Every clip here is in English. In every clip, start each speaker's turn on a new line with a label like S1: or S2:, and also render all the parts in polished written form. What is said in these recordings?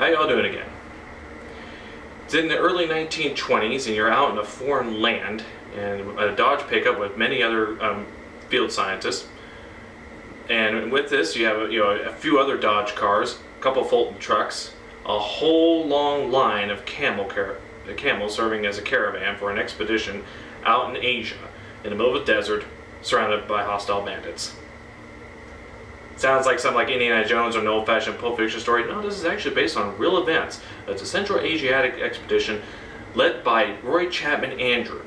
S1: How y'all doing again? It's in the early 1920s and you're out in a foreign land and a Dodge pickup with many other field scientists. And with this you have a few other Dodge cars, a couple Fulton trucks, a whole long line of camels serving as a caravan for an expedition out in Asia in the middle of the desert surrounded by hostile bandits. Sounds like something like Indiana Jones or an old-fashioned Pulp Fiction story. No, this is actually based on real events. It's a Central Asiatic Expedition led by Roy Chapman Andrews.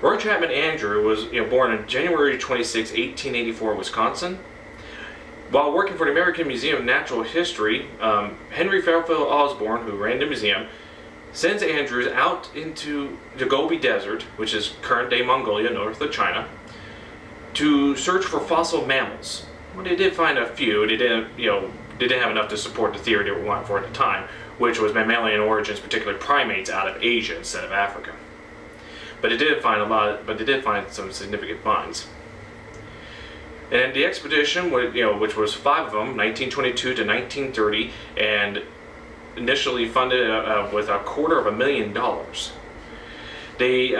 S1: Roy Chapman Andrews was born on January 26, 1884 in Wisconsin. While working for the American Museum of Natural History, Henry Fairfield Osborne, who ran the museum, sends Andrews out into the Gobi Desert, which is current-day Mongolia, north of China, to search for fossil mammals. Well, they did find a few. They didn't have enough to support the theory they were wanting for at the time, which was mammalian origins, particularly primates, out of Asia instead of Africa. But they did find some significant finds. And the expedition, which was 5 of them, 1922 to 1930, and initially funded with $250,000. They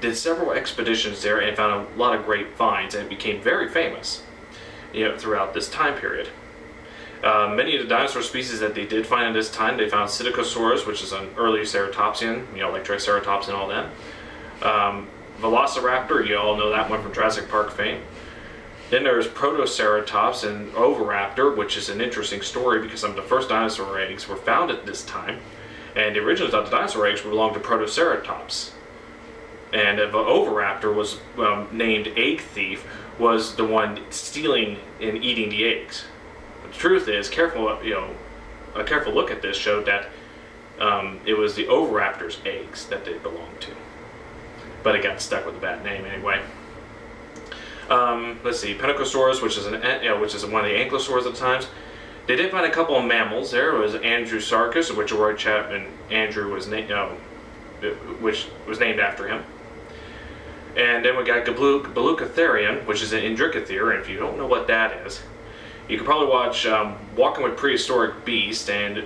S1: did several expeditions there and found a lot of great finds, and it became very famous throughout this time period. Many of the dinosaur species that they did find at this time, they found Psittacosaurus, which is an early ceratopsian, like Triceratops and all that. Velociraptor, you all know that one from Jurassic Park fame. Then there's Protoceratops and Oviraptor, which is an interesting story because some of the first dinosaur eggs were found at this time. And they originally thought the dinosaur eggs belonged to Protoceratops. And the Oviraptor was named Egg Thief, was the one stealing and eating the eggs. But the truth is, a careful look at this showed that it was the Oviraptor's eggs that they belonged to. But it got stuck with a bad name anyway. Let's see, Pentacosaurus, which is one of the ankylosaurs at the times. They did find a couple of mammals. There was Andrewsarchus, which Roy Chapman Andrews was which was named after him. And then we got Baluchitherium, which is an Indricothere, and if you don't know what that is, you could probably watch Walking with Prehistoric Beasts, and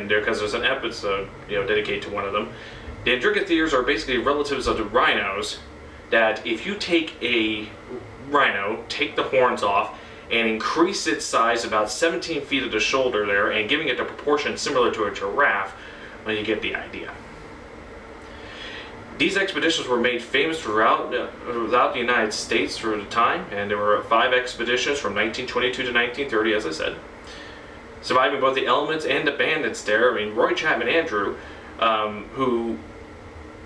S1: because there's an episode dedicated to one of them. The Indricotheres are basically relatives of the rhinos, that if you take a rhino, take the horns off, and increase its size about 17 feet at the shoulder there, and giving it the proportion similar to a giraffe, well, you get the idea. These expeditions were made famous throughout the United States through the time, and there were 5 expeditions from 1922 to 1930, as I said. Surviving both the elements and the bandits there. I mean, Roy Chapman Andrews, who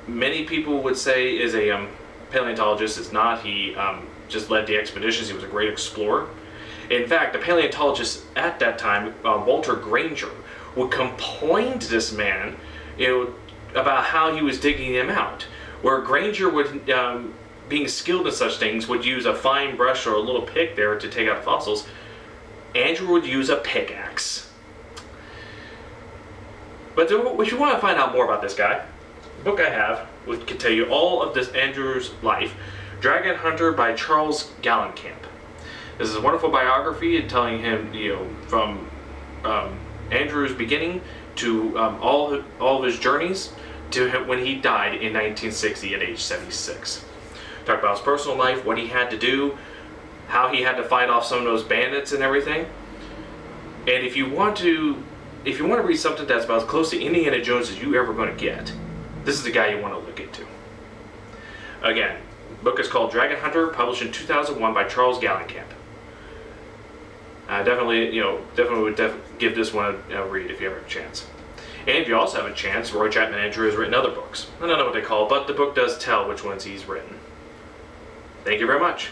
S1: many people would say is a paleontologist, is not. He just led the expeditions. He was a great explorer. In fact, the paleontologist at that time, Walter Granger, would complain to this man, about how he was digging them out. Where Granger would, being skilled in such things, would use a fine brush or a little pick there to take out fossils. Andrew would use a pickaxe. But if you want to find out more about this guy, the book I have can tell you all of this Andrews' life. Dragon Hunter by Charles Gallenkamp. This is a wonderful biography telling him, from Andrews' beginning to all of his journeys to when he died in 1960 at age 76. Talk about his personal life, what he had to do, how he had to fight off some of those bandits and everything. And if you want to read something that's about as close to Indiana Jones as you ever going to get, this is the guy you want to look into. Again, the book is called Dragon Hunter, published in 2001 by Charles Gallenkamp. Definitely would give this one a read if you ever have a chance. And if you also have a chance, Roy Chapman Andrews has written other books. I don't know what they call it, but the book does tell which ones he's written. Thank you very much.